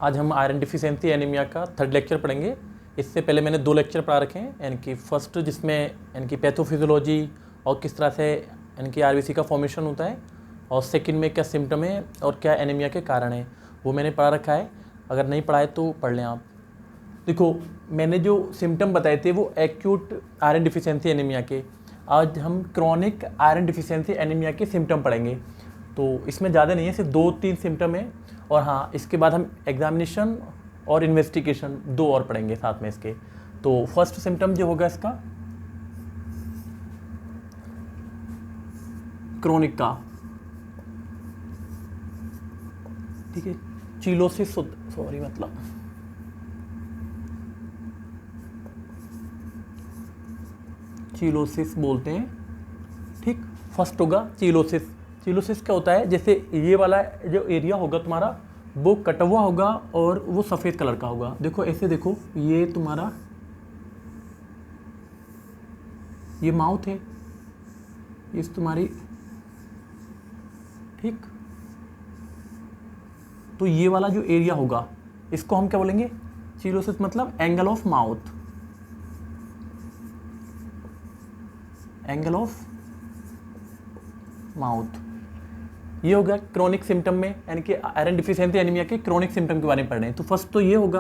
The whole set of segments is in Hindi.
आज हम आयरन डिफिशियंसी एनीमिया का 3rd लेक्चर पढ़ेंगे। इससे पहले मैंने 2 लेक्चर पढ़ा रखे हैं, यानी कि फर्स्ट जिसमें यानी कि पैथोफिजियोलॉजी और किस तरह से यानी कि आरबीसी का फॉर्मेशन होता है, और सेकंड में क्या सिम्टम है और क्या एनीमिया के कारण है, वो मैंने पढ़ा रखा है। अगर नहीं पढ़ा है तो पढ़ लें आप। देखो, मैंने जो सिम्टम बताए थे वो एक्यूट आयरन डिफिशियंसी एनीमिया के। आज हम क्रॉनिक आयरन डिफिशियंसी एनीमिया के सिम्टम पढ़ेंगे। तो इसमें ज़्यादा नहीं है, सिर्फ 2-3 सिम्टम है। और हाँ, इसके बाद हम एग्जामिनेशन और इन्वेस्टिगेशन 2 और पढ़ेंगे साथ में इसके। तो फर्स्ट सिम्टम जो होगा इसका क्रोनिक का, ठीक है, चिलोसिस, सॉरी मतलब चिलोसिस बोलते हैं, ठीक। फर्स्ट होगा चिलोसिस। चिलोसिस क्या होता है, जैसे ये वाला जो एरिया होगा तुम्हारा वो कटा हुआ होगा और वो सफ़ेद कलर का होगा। देखो ऐसे, देखो ये तुम्हारा ये माउथ है, इस तुम्हारी, ठीक। तो ये वाला जो एरिया होगा इसको हम क्या बोलेंगे, चिलोसिस, मतलब angle of mouth, angle of mouth. ये होगा क्रोनिक सिम्टम में, यानी कि आयरन डिफिशियंसी एनीमिया के क्रोनिक सिम्टम के बारे में पढ़ रहे हैं। तो फर्स्ट तो ये होगा,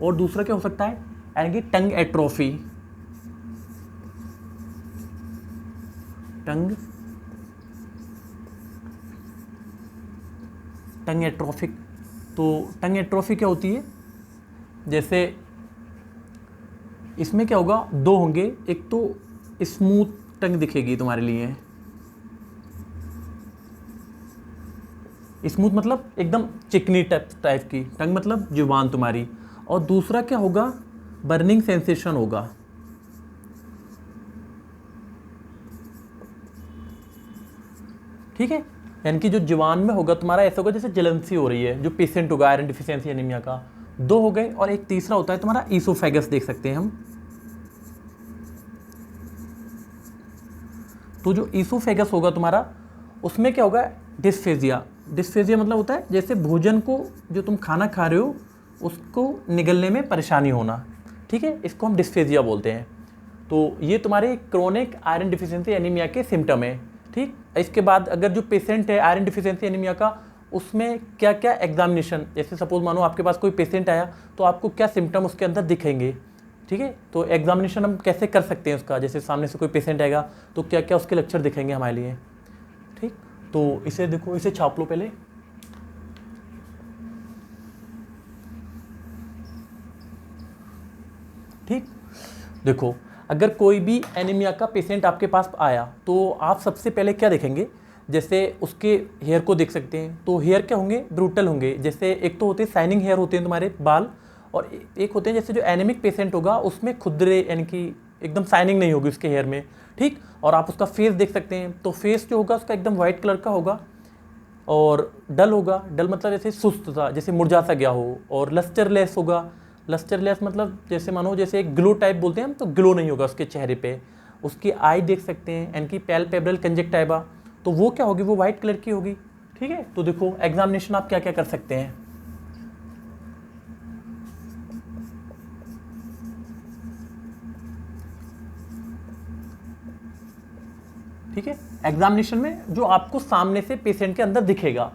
और दूसरा क्या हो सकता है, यानी कि टंग एट्रोफी, टंग एट्रोफिक। तो टंग एट्रोफी क्या होती है, जैसे इसमें क्या होगा, 2 होंगे। एक तो स्मूथ टंग दिखेगी तुम्हारे लिए, स्मूथ मतलब एकदम चिकनी टाइप की टंग, मतलब जुबान तुम्हारी। और दूसरा क्या होगा, बर्निंग सेंसेशन होगा, ठीक है। यानी कि जो जुबान में होगा तुम्हारा ऐसा होगा जैसे जलन सी हो रही है, जो पेशेंट होगा आयरन डिफिशियंसी एनीमिया का। 2 हो गए, और एक तीसरा होता है तुम्हारा ईसोफेगस, देख सकते हैं हम। तो जो ईसोफेगस होगा तुम्हारा, उसमें क्या होगा, डिस्फेजिया। डिस्फेजिया मतलब होता है जैसे भोजन को, जो तुम खाना खा रहे हो उसको निगलने में परेशानी होना, ठीक है, इसको हम डिस्फेजिया बोलते हैं। तो ये तुम्हारे क्रोनिक आयरन डिफिशियंसी एनीमिया के सिम्टम है, ठीक। इसके बाद अगर जो पेशेंट है आयरन डिफिशियंसी एनीमिया का, उसमें क्या क्या एग्जामिनेशन, जैसे सपोज मानो आपके पास कोई पेशेंट आया तो आपको क्या सिम्टम उसके अंदर दिखेंगे, ठीक है। तो एग्जामिनेशन हम कैसे कर सकते हैं उसका, जैसे सामने से कोई पेशेंट आएगा तो क्या क्या उसके लक्षण दिखेंगे हमारे लिए, ठीक। तो इसे देखो, इसे छाप लो पहले, ठीक। देखो, अगर कोई भी एनीमिया का पेशेंट आपके पास आया तो आप सबसे पहले क्या देखेंगे, जैसे उसके हेयर को देख सकते हैं। तो हेयर क्या होंगे, ब्रूटल होंगे। जैसे एक तो होते हैं शाइनिंग हेयर होते हैं तुम्हारे बाल, और एक होते हैं जैसे जो एनीमिक पेशेंट होगा उसमें खुदरे, यानी कि एकदम शाइनिंग नहीं होगी उसके हेयर में, ठीक। और आप उसका फेस देख सकते हैं, तो फेस जो होगा उसका एकदम वाइट कलर का होगा, और डल होगा। डल मतलब जैसे सुस्त सा, जैसे मुरझा सा गया हो। और लस्टरलेस होगा। लस्टरलेस मतलब जैसे मानो जैसे एक ग्लो टाइप बोलते हैं हम, तो ग्लो नहीं होगा उसके चेहरे पे। उसकी आई देख सकते हैं, यानी कि पैल्पेब्रल कंजक्टिवा, तो वो क्या होगी, वो वाइट कलर की होगी, ठीक है। तो देखो एग्जामिनेशन आप क्या क्या कर सकते हैं, ठीक है। एग्जामिनेशन में जो आपको सामने से पेशेंट के अंदर दिखेगा,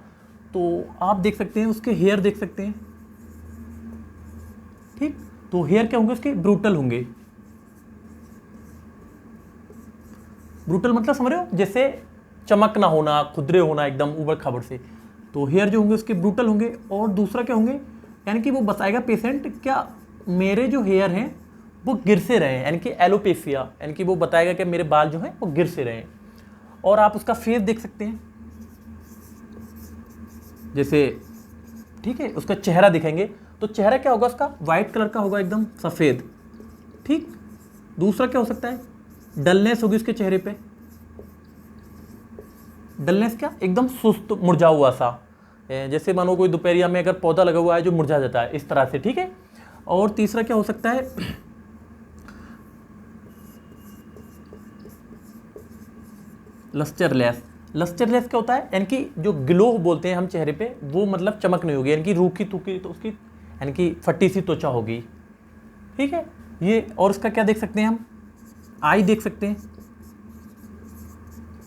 तो आप देख सकते हैं उसके हेयर देख सकते हैं, ठीक। तो हेयर क्या होंगे उसके, ब्रूटल होंगे। ब्रूटल मतलब समझ रहे हो, जैसे चमक ना होना, खुदरे होना एकदम ऊबड़ खाबड़ से। तो हेयर जो होंगे उसके ब्रूटल होंगे। और दूसरा क्या होंगे, यानी कि वो बताएगा पेशेंट, क्या मेरे जो हेयर हैं वो गिर से रहे हैं, यानी कि एलोपेशिया, यानी कि वो बताएगा कि मेरे बाल जो हैं वो गिर से रहे हैं। और आप उसका फेस देख सकते हैं, जैसे, ठीक है, उसका चेहरा दिखेंगे। तो चेहरा क्या होगा उसका, वाइट कलर का होगा, एकदम सफ़ेद, ठीक। दूसरा क्या हो सकता है, डलनेस होगी उसके चेहरे पे। डलनेस क्या, एकदम सुस्त मुरझा हुआ सा, जैसे मानो कोई दोपहरिया में अगर पौधा लगा हुआ है जो मुरझा जाता है, इस तरह से, ठीक है। और तीसरा क्या हो सकता है, लस्टरलेस, लस्टरलेस क्या होता है, यानी कि जो ग्लो बोलते हैं हम चेहरे पे, वो मतलब चमक नहीं होगी, यानी कि रूखी तुखी, तो उसकी यानी कि फटी सी त्वचा होगी। ठीक है, ये और उसका क्या देख सकते हैं हम, आई देख सकते हैं।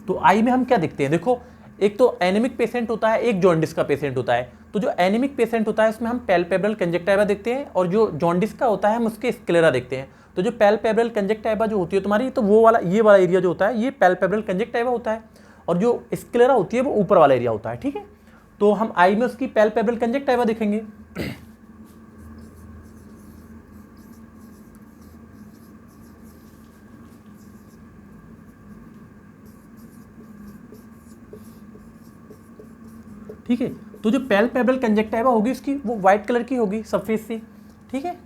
तो आई में हम क्या देखते हैं, देखो एक तो एनीमिक पेशेंट होता है, एक जॉन्डिस का पेशेंट होता है। तो जो एनीमिक पेशेंट होता है उसमें हम पैल्पेब्रल कंजक्टिवा देखते हैं, और जो जॉन्डिस का होता है हम उसके स्क्लेरा देखते हैं। तो जो पैल्पेब्रल कंजक्टिवा जो होती है तुम्हारी, तो वो वाला, ये वाला एरिया जो होता है ये पैल्पेब्रल कंजक्टिवा होता है, और जो स्क्लेरा होती है वो ऊपर वाला एरिया होता है। ठीक है, तो हम आई में उसकी पैल्पेब्रल कंजक्टिवा देखेंगे। ठीक है, तो जो पैल्पेब्रल कंजक्टिवा होगी उसकी वो व्हाइट कलर की होगी सरफेस से। ठीक है,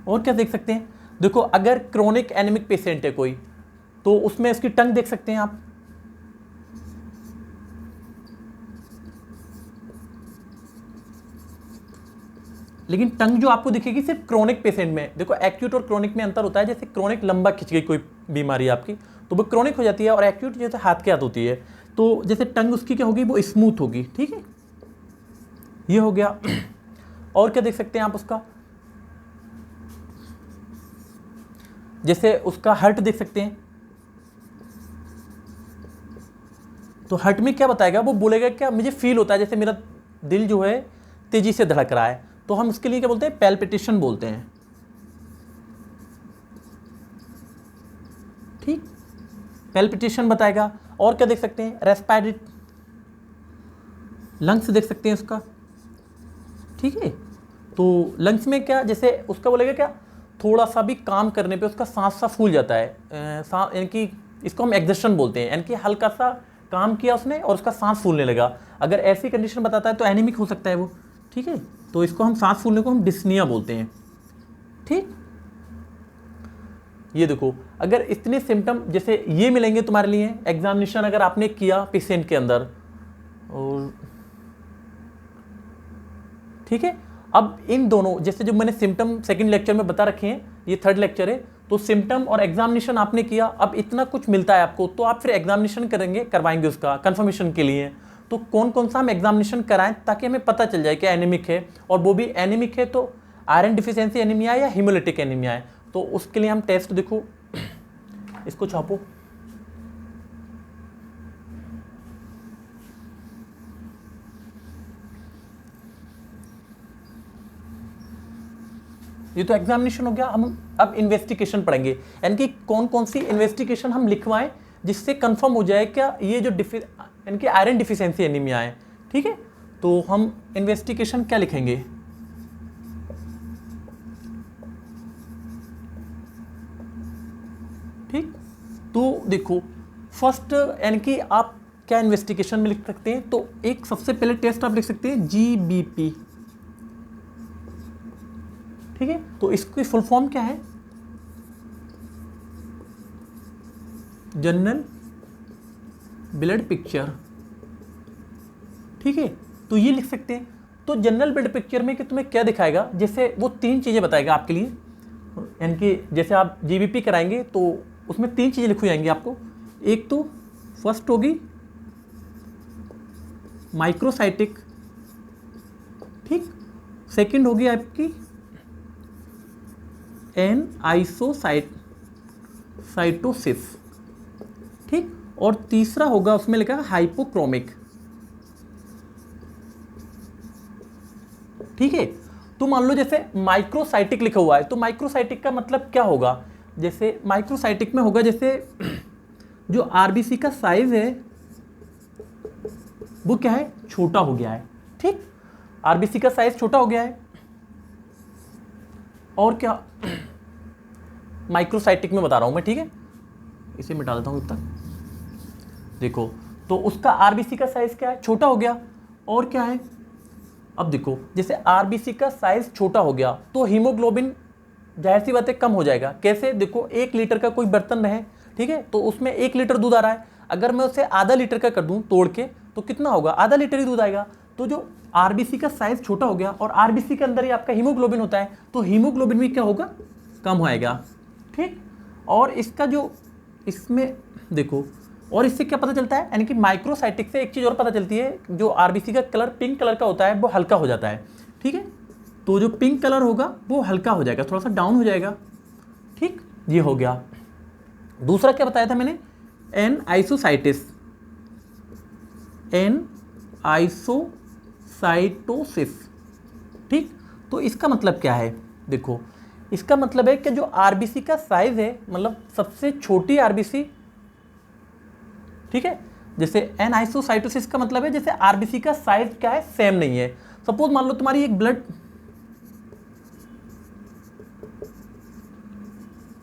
और क्या देख सकते हैं, देखो अगर क्रोनिक एनीमिक पेशेंट है कोई, तो उसमें उसकी टंग देख सकते हैं आप। लेकिन टंग जो आपको दिखेगी सिर्फ क्रोनिक पेशेंट में। देखो एक्यूट और क्रोनिक में अंतर होता है, जैसे क्रोनिक लंबा खिंच गई कोई बीमारी आपकी, तो वो क्रोनिक हो जाती है, और एक्यूट जैसे हाथ के हाथ होती है। तो जैसे टंग उसकी क्या होगी, वो स्मूथ होगी। ठीक है, ये हो गया। और क्या देख सकते हैं आप उसका, जैसे उसका हार्ट देख सकते हैं। तो हार्ट में क्या बताएगा, वो बोलेगा क्या, मुझे फील होता है जैसे मेरा दिल जो है तेजी से धड़क रहा है। तो हम उसके लिए क्या बोलते हैं, पैल्पिटेशन बोलते हैं। ठीक, पैल्पिटेशन बताएगा। और क्या देख सकते हैं, रेस्पिरेट, लंग्स देख सकते हैं उसका। ठीक है, तो लंग्स में क्या, जैसे उसका बोलेगा क्या, थोड़ा सा भी काम करने पे उसका सांस सा फूल जाता है, यानी कि इसको हम एक्सर्शन बोलते हैं, यानी कि हल्का सा काम किया उसने और उसका सांस फूलने लगा। अगर ऐसी कंडीशन बताता है तो एनीमिक हो सकता है वो। ठीक है, तो इसको हम सांस फूलने को हम डिस्निया बोलते हैं। ठीक, ये देखो अगर इतने सिम्टम जैसे ये मिलेंगे तुम्हारे लिए, एग्जामिनेशन अगर आपने किया पेशेंट के अंदर, और ठीक है, अब इन दोनों, जैसे जो मैंने सिम्टम सेकंड लेक्चर में बता रखे हैं, ये थर्ड लेक्चर है, तो सिम्टम और एग्जामिनेशन आपने किया, अब इतना कुछ मिलता है आपको, तो आप फिर एग्जामिनेशन करेंगे, करवाएंगे उसका कंफर्मेशन के लिए। तो कौन कौन सा हम एग्जामिनेशन कराएं ताकि हमें पता चल जाए कि एनीमिक है, और वो भी एनीमिक है तो आयरन डिफिशियंसी एनीमिया या हीमोलिटिक एनीमिया है। तो उसके लिए हम टेस्ट, देखो इसको छापो, ये तो एग्जामिनेशन हो गया। हम अब इन्वेस्टिगेशन पढ़ेंगे, यानी कि कौन कौन सी इन्वेस्टिगेशन हम लिखवाएं जिससे कंफर्म हो जाए क्या ये जो यानी कि आयरन डिफिशियंसी एनीमिया है। ठीक है, तो हम इन्वेस्टिगेशन क्या लिखेंगे, ठीक, तो देखो फर्स्ट, यानी कि आप क्या इन्वेस्टिगेशन में लिख सकते हैं, तो एक सबसे पहले टेस्ट आप लिख सकते हैं GBP। ठीक है, तो इसकी फुल फॉर्म क्या है, जनरल ब्लड पिक्चर। ठीक है, तो ये लिख सकते हैं। तो जनरल ब्लड पिक्चर में कि तुम्हें क्या दिखाएगा, जैसे वो तीन चीज़ें बताएगा आपके लिए, यानी कि जैसे आप GBP कराएंगे तो उसमें तीन चीज़ें लिखी जाएंगी आपको। एक तो फर्स्ट होगी माइक्रोसाइटिक, ठीक, सेकंड होगी आपकी साइटोसिस, ठीक, और तीसरा होगा उसमें लिखा है हाइपोक्रोमिक। ठीक है, तो मान लो जैसे माइक्रोसाइटिक लिखा हुआ है, तो माइक्रोसाइटिक का मतलब क्या होगा, जैसे माइक्रोसाइटिक में होगा जैसे जो आरबीसी का साइज है वो क्या है, छोटा हो गया है। ठीक, आरबीसी का साइज छोटा हो गया है। और क्या माइक्रोसाइटिक में बता रहा हूं मैं, ठीक है, इसे मिटा देता हूं तब तक। देखो तो उसका आरबीसी का साइज क्या है, छोटा हो गया। और क्या है, अब देखो जैसे आरबीसी का साइज छोटा हो गया तो हीमोग्लोबिन जाहिर सी बात है कम हो जाएगा। कैसे, देखो 1 लीटर का कोई बर्तन है, ठीक है, तो उसमें 1 लीटर दूध आ रहा है, अगर मैं उसे आधा लीटर का कर दूं तोड़ के तो कितना होगा, आधा लीटर ही दूध आएगा। तो जो आरबीसी का साइज छोटा हो गया और आरबीसी के अंदर ही आपका हीमोग्लोबिन होता है, तो हीमोग्लोबिन भी क्या होगा, कम होएगा। ठीक, और इसका जो इसमें देखो, और इससे क्या पता चलता है, यानी कि माइक्रोसाइटिक से एक चीज़ और पता चलती है, जो आरबीसी का कलर पिंक कलर का होता है वो हल्का हो जाता है। ठीक है, तो जो पिंक कलर होगा वो हल्का हो जाएगा, थोड़ा सा डाउन हो जाएगा। ठीक, ये हो गया। दूसरा क्या बताया था मैंने, एन आइसोसाइटिस, एन आइसोसाइटोसिस। ठीक, तो इसका मतलब क्या है, देखो इसका मतलब है कि जो आरबीसी का साइज है, मतलब सबसे छोटी आरबीसी, ठीक है, जैसे एन आइसोसाइटोसिस का मतलब है जैसे आरबीसी का साइज क्या है, सेम नहीं है। सपोज मान लो तुम्हारी एक ब्लड,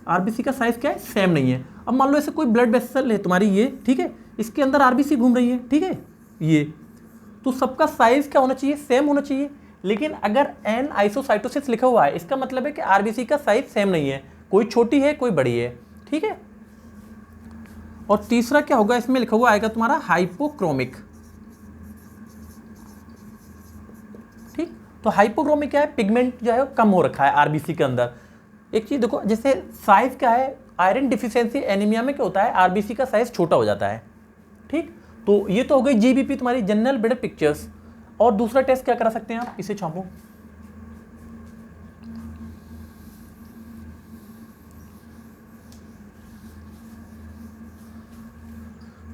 आरबीसी का साइज क्या है, सेम नहीं है। अब मान लो ऐसे कोई ब्लड वेसल है तुम्हारी ये, ठीक है, इसके अंदर आरबीसी घूम रही है, ठीक है, ये तो सबका साइज क्या होना चाहिए, सेम होना चाहिए। लेकिन अगर एन आइसोसाइटोसिस लिखा हुआ है, इसका मतलब है कि आरबीसी का साइज सेम नहीं है, कोई छोटी है कोई बड़ी है। ठीक है, और तीसरा क्या होगा, इसमें लिखा हुआ आएगा तुम्हारा हाइपोक्रोमिक। ठीक, तो हाइपोक्रोमिक क्या है, पिगमेंट जो है कम हो रखा है आरबीसी के अंदर। एक चीज देखो, जैसे साइज क्या है, आयरन डिफिशियंसी एनीमिया में क्या होता है, आरबीसी का साइज छोटा हो जाता है। ठीक, तो ये तो हो गई जीबीपी, तुम्हारी जनरल ब्लड पिक्चर्स। और दूसरा टेस्ट क्या करा सकते हैं आप, इसे छापो।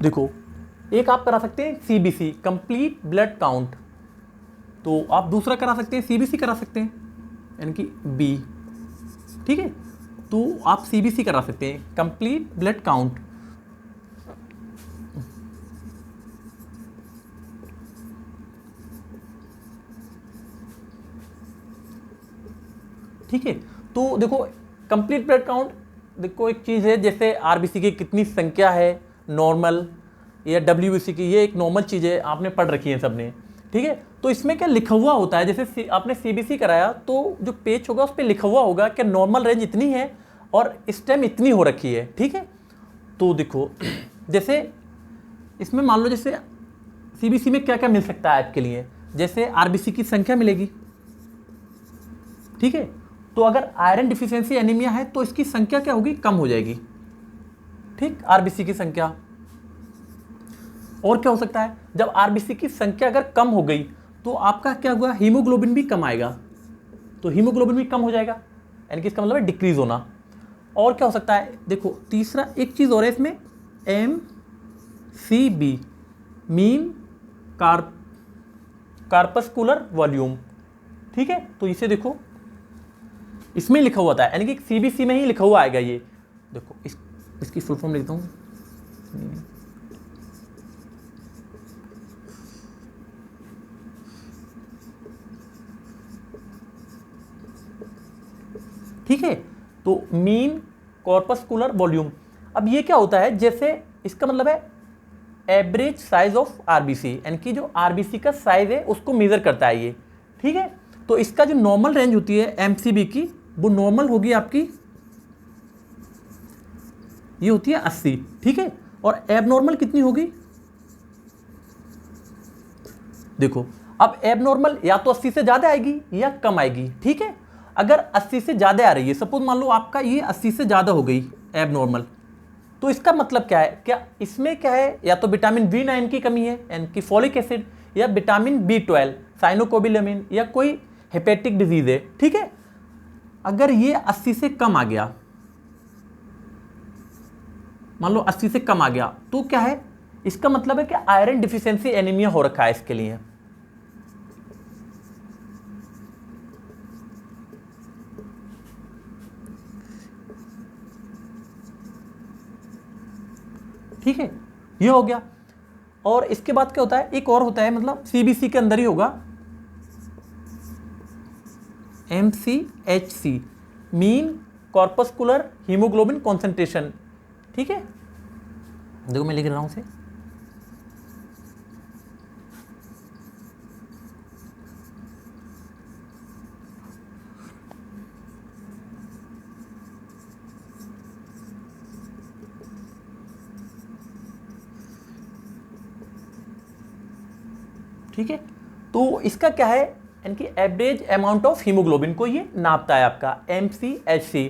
देखो, एक आप करा सकते हैं सीबीसी, कंप्लीट ब्लड काउंट, तो आप दूसरा करा सकते हैं सीबीसी करा सकते हैं, यानी कि बी। ठीक है, तो आप सीबीसी करा सकते हैं, कंप्लीट ब्लड काउंट। ठीक है, तो देखो कंप्लीट ब्लड काउंट, देखो एक चीज़ है, जैसे आरबीसी की कितनी संख्या है नॉर्मल, या डब्ल्यूबीसी की, ये एक नॉर्मल चीज़ है, आपने पढ़ रखी है सबने। ठीक है, तो इसमें क्या लिखा हुआ होता है, जैसे आपने सीबीसी कराया तो जो पेज होगा उस पर लिखा हुआ होगा कि नॉर्मल रेंज इतनी है और इस टाइम इतनी हो रखी है। ठीक है, तो देखो जैसे इसमें मान लो जैसे सीबीसी में क्या क्या मिल सकता है आपके लिए, जैसे आरबीसी की संख्या मिलेगी। ठीक है, तो अगर आयरन डिफिशियंसी एनीमिया है तो इसकी संख्या क्या होगी, कम हो जाएगी। ठीक, आरबीसी की संख्या। और क्या हो सकता है, जब आरबीसी की संख्या अगर कम हो गई तो आपका क्या हुआ, हीमोग्लोबिन भी कम आएगा, तो हीमोग्लोबिन भी कम हो जाएगा, यानी कि इसका मतलब है डिक्रीज होना। और क्या हो सकता है, देखो तीसरा एक चीज और है इसमें, M C B, mean corpuscular volume. ठीक है, तो इसे देखो इसमें लिखा हुआ था, यानी कि सीबीसी में ही लिखा हुआ आएगा ये। देखो इसकी फुल फॉर्म लिखता हूँ, ठीक है, तो मीन कॉर्पस्कुलर वॉल्यूम। अब ये क्या होता है, जैसे इसका मतलब है एवरेज साइज ऑफ आरबीसी, यानी कि जो आरबीसी का साइज है उसको मेजर करता है ये। ठीक है, तो इसका जो नॉर्मल रेंज होती है एमसीबी की, वो नॉर्मल होगी आपकी, ये होती है 80। ठीक है, और एबनॉर्मल कितनी होगी, देखो अब एबनॉर्मल या तो 80 से ज्यादा आएगी या कम आएगी। ठीक है, अगर 80 से ज्यादा आ रही है, सपोज मान लो आपका ये 80 से ज्यादा हो गई एबनॉर्मल, तो इसका मतलब क्या है, क्या इसमें क्या है, या तो विटामिन B9 की कमी है, यानी कि फॉलिक एसिड, या विटामिन B12, साइनोकोबिलामिन, या कोई हेपेटिक डिजीज है। ठीक है, अगर ये 80 से कम आ गया, मान लो 80 से कम आ गया, तो क्या है, इसका मतलब है कि आयरन डिफिशियंसी एनीमिया हो रखा है इसके लिए। ठीक है, ये हो गया। और इसके बाद क्या होता है, एक और होता है, मतलब सीबीसी के अंदर ही होगा, MCHC, mean corpuscular haemoglobin concentration. ठीक है, देखो मैं लिख रहा हूं उसे, ठीक है, तो इसका क्या है, यानी कि एवरेज अमाउंट ऑफ हीमोग्लोबिन को ये नापता है आपका MCHC।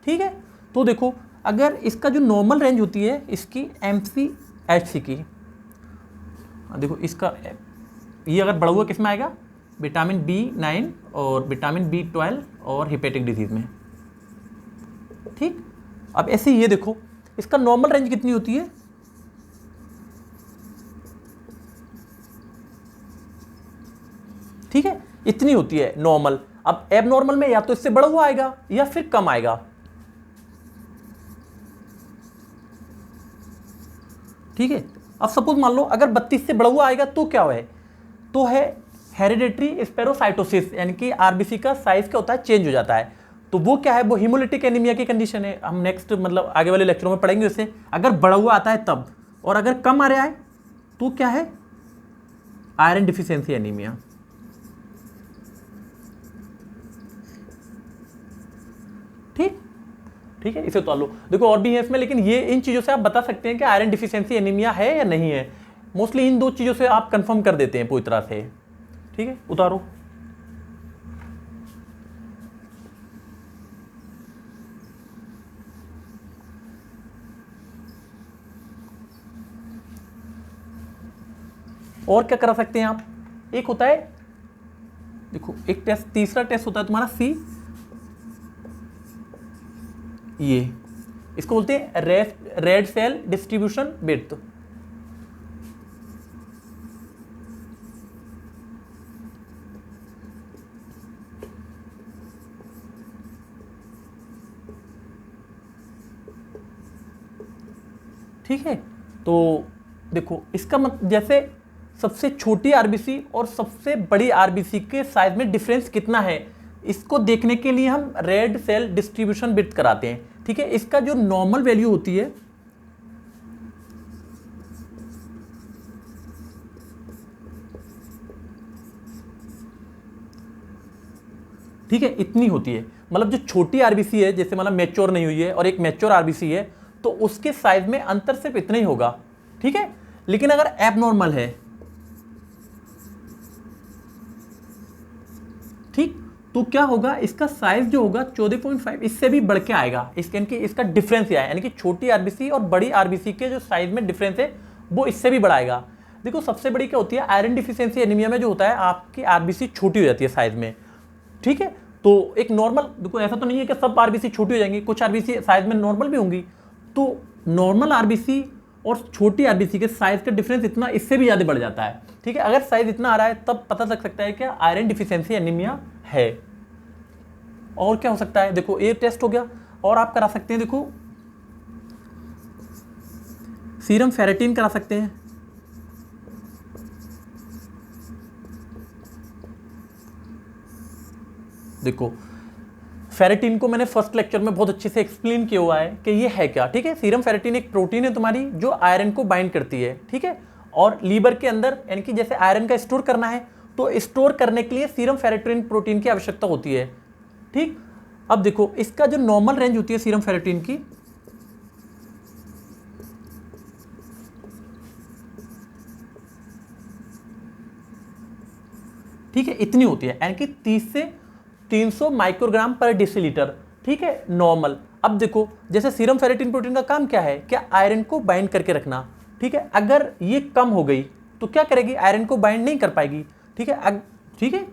ठीक है, तो देखो अगर इसका जो नॉर्मल रेंज होती है इसकी MCHC की, देखो इसका ये अगर बढ़ा हुआ किस में आएगा, विटामिन B9 और विटामिन B12 और हेपेटिक डिजीज में। ठीक, अब ऐसे ये देखो इसका नॉर्मल रेंज कितनी होती है, ठीक है, इतनी होती है नॉर्मल। अब एब नॉर्मल में या तो इससे बढ़ा हुआ आएगा या फिर कम आएगा। ठीक है, अब सपोज मान लो अगर 32 से बढ़ा हुआ आएगा तो क्या है, तो है हेरिडेटरी स्पेरोसाइटोसिस, यानी कि आरबीसी का साइज क्या होता है, चेंज हो जाता है। तो वो क्या है, वो हिमोलिटिक एनीमिया की कंडीशन है। हम नेक्स्ट मतलब आगे वाले लेक्चरों में पढ़ेंगे उसे। अगर बढ़ा हुआ आता है तब, और अगर कम आ रहा है तो क्या है, आयरन डिफिशियंसी एनीमिया। ठीक, ठीक है, इसे तो लो। देखो और भी है इसमें, लेकिन ये इन चीजों से आप बता सकते हैं कि आयरन डिफिशियंसी एनीमिया है या नहीं है। मोस्टली इन दो चीजों से आप कंफर्म कर देते हैं पूरी तरह से। ठीक है, उतारो। और क्या करा सकते हैं आप, एक होता है, देखो एक टेस्ट, तीसरा टेस्ट होता है तुम्हारा C, ये इसको बोलते हैं रेड सेल डिस्ट्रीब्यूशन विड्थ। ठीक है, तो देखो इसका मतलब जैसे सबसे छोटी आरबीसी और सबसे बड़ी आरबीसी के साइज में डिफरेंस कितना है, इसको देखने के लिए हम रेड सेल डिस्ट्रीब्यूशन विड्थ कराते हैं। ठीक है, इसका जो नॉर्मल वैल्यू होती है, ठीक है, इतनी होती है। मतलब जो छोटी आरबीसी है, जैसे मतलब मैच्योर नहीं हुई है और एक मैच्योर आरबीसी है, तो उसके साइज में अंतर सिर्फ इतना ही होगा। ठीक है, लेकिन अगर एबनॉर्मल है, ठीक, तो क्या होगा, इसका साइज जो होगा 14.5 इससे भी बढ़ के आएगा। इसका डिफरेंस यह है, यानी कि छोटी आरबीसी और बड़ी आरबीसी के जो साइज में डिफरेंस है वो इससे भी बढ़ाएगा। देखो सबसे बड़ी क्या होती है, आयरन डिफिशियंसी एनीमिया में जो होता है आपकी आरबीसी छोटी हो जाती है साइज में। ठीक है, तो एक नॉर्मल, देखो ऐसा तो नहीं है कि सब आरबीसी छोटी हो जाएंगी, कुछ आरबीसी साइज में नॉर्मल भी होंगी। तो नॉर्मल आरबीसी और छोटी आरबीसी के साइज का डिफरेंस इतना, इससे भी ज्यादा बढ़ जाता है। ठीक है, अगर साइज इतना आ रहा है तब पता लग सकता है कि आयरन डिफिशियंसी एनीमिया है। और क्या हो सकता है, देखो ये टेस्ट हो गया, और आप करा सकते हैं, देखो सीरम फेरेटिन करा सकते हैं। देखो फेरेटिन को मैंने फर्स्ट लेक्चर में बहुत अच्छे से एक्सप्लेन किया हुआ है कि ये है क्या। ठीक है, सीरम फेरेटिन एक प्रोटीन है तुम्हारी जो आयरन को बाइंड करती है। ठीक है, और लीवर के अंदर, यानी कि जैसे आयरन का स्टोर करना है तो स्टोर करने के लिए सीरम फेरेटिन प्रोटीन की आवश्यकता होती है। ठीक, अब देखो इसका जो नॉर्मल रेंज होती है सीरम फेरेटिन की, ठीक है, इतनी होती है, यानी कि 30 से 300 माइक्रोग्राम पर डेसीलीटर। ठीक है, नॉर्मल। अब देखो जैसे सीरम फेरेटिन प्रोटीन का काम क्या है, क्या आयरन को बाइंड करके रखना। ठीक है, अगर ये कम हो गई तो क्या करेगी, आयरन को बाइंड नहीं कर पाएगी। ठीक है, ठीक है,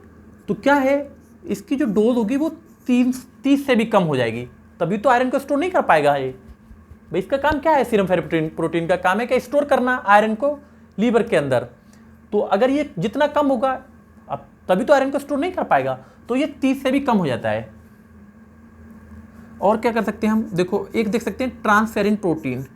तो क्या है, इसकी जो डोज होगी वो 30 से भी कम हो जाएगी, तभी तो आयरन को स्टोर नहीं कर पाएगा ये। भाई इसका काम क्या है, सीरम फेरेटिन प्रोटीन का काम है कि स्टोर करना आयरन को लीवर के अंदर। तो अगर ये जितना कम होगा, अब तभी तो आयरन को स्टोर नहीं कर पाएगा, तो ये 30 से भी कम हो जाता है। और क्या कर सकते हैं हम, देखो एक देख सकते हैं ट्रांसफेरिन प्रोटीन।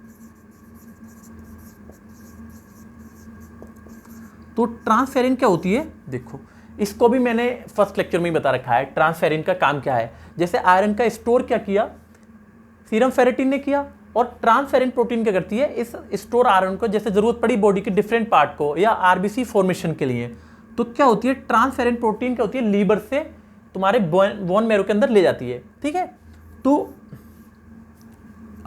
तो ट्रांसफेरिन क्या होती है, देखो इसको भी मैंने फर्स्ट लेक्चर में ही बता रखा है। ट्रांसफेरिन का काम क्या है, जैसे आयरन का स्टोर क्या किया, सीरम फेरेटिन ने किया, और ट्रांसफेरिन प्रोटीन क्या करती है, इस स्टोर आयरन को जैसे जरूरत पड़ी बॉडी के डिफरेंट पार्ट को या आरबीसी फॉर्मेशन के लिए, तो क्या होती है, ट्रांसफेरेंट प्रोटीन क्या होती है, लीवर से तुम्हारे बोन मैरो के अंदर ले जाती है। ठीक है, तो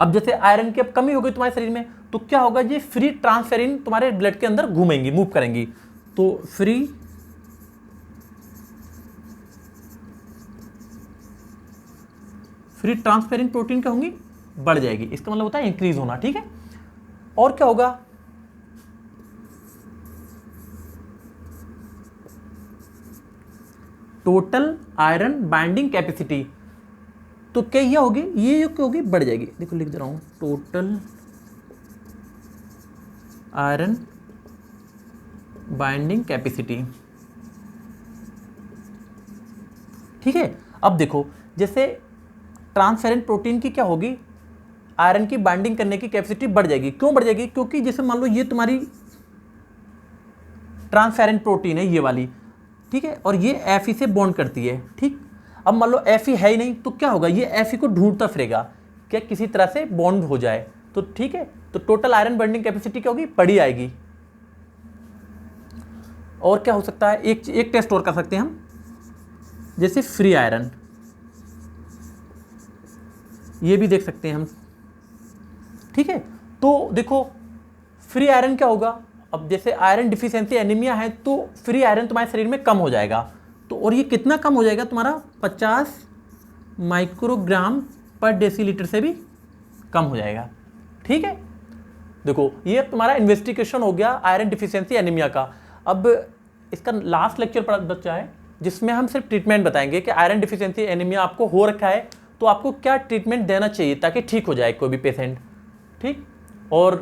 अब जैसे आयरन की अब कमी हो गई तुम्हारे शरीर में, तो क्या होगा, ये फ्री ट्रांसफेरिन तुम्हारे ब्लड के अंदर घूमेंगी, मूव करेंगी। तो फ्री ट्रांसफेरिन प्रोटीन क्या होंगी, बढ़ जाएगी, इसका मतलब होता है इंक्रीज होना, ठीक है। और क्या होगा, टोटल आयरन बाइंडिंग कैपेसिटी, तो क्या ये होगी, ये क्या होगी, बढ़ जाएगी। देखो लिख दे रहा हूं, टोटल आयरन बाइंडिंग कैपेसिटी, ठीक है। अब देखो जैसे ट्रांसफेरेंट प्रोटीन की क्या होगी, आयरन की बाइंडिंग करने की कैपेसिटी बढ़ जाएगी। क्यों बढ़ जाएगी, क्योंकि जैसे मान लो ये तुम्हारी ट्रांसफेरेंट प्रोटीन है ये वाली, ठीक है, और ये Fe से बॉन्ड करती है, ठीक। अब मान लो Fe है ही नहीं तो क्या होगा, ये Fe को ढूंढता फिरेगा क्या किसी तरह से बॉन्ड हो जाए, तो ठीक है, तो टोटल आयरन बाइंडिंग कैपेसिटी क्या होगी, बड़ी आएगी। और क्या हो सकता है, एक टेस्ट और कर सकते हैं हम, जैसे फ्री आयरन, ये भी देख सकते हैं हम, ठीक है। तो देखो फ्री आयरन क्या होगा, अब जैसे आयरन डिफिशियंसी एनीमिया है तो फ्री आयरन तुम्हारे शरीर में कम हो जाएगा, तो और ये कितना कम हो जाएगा तुम्हारा, 50 माइक्रोग्राम पर डेसीलीटर से भी कम हो जाएगा, ठीक है। देखो ये तुम्हारा इन्वेस्टिगेशन हो गया आयरन डिफिशियंसी एनीमिया का। अब इसका लास्ट लेक्चर बचा है जिसमें हम सिर्फ ट्रीटमेंट बताएंगे कि आयरन डिफिशियंसी एनीमिया आपको हो रखा है तो आपको क्या ट्रीटमेंट देना चाहिए ताकि ठीक हो जाए कोई भी पेशेंट, ठीक। और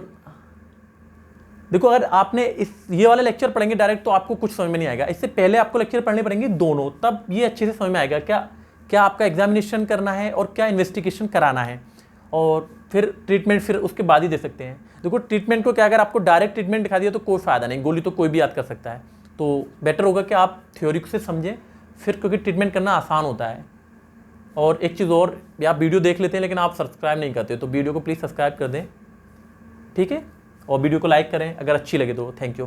देखो अगर आपने ये वाले लेक्चर पढ़ेंगे डायरेक्ट तो आपको कुछ समझ में नहीं आएगा, इससे पहले आपको लेक्चर पढ़ने पड़ेंगे दोनों, तब ये अच्छे से समझ में आएगा क्या आपका एग्जामिनेशन करना है और क्या इन्वेस्टिगेशन कराना है, और फिर ट्रीटमेंट फिर उसके बाद ही दे सकते हैं। देखो ट्रीटमेंट को क्या, अगर आपको डायरेक्ट ट्रीटमेंट दिखा दिया तो कोई फ़ायदा नहीं, गोली तो कोई भी याद कर सकता है, तो बेटर होगा कि आप थ्योरी से समझें फिर, क्योंकि ट्रीटमेंट करना आसान होता है। और एक चीज़ और, आप वीडियो देख लेते हैं लेकिन आप सब्सक्राइब नहीं करते, तो वीडियो को प्लीज़ सब्सक्राइब कर दें, ठीक है, और वीडियो को लाइक करें अगर अच्छी लगे तो। Thank you.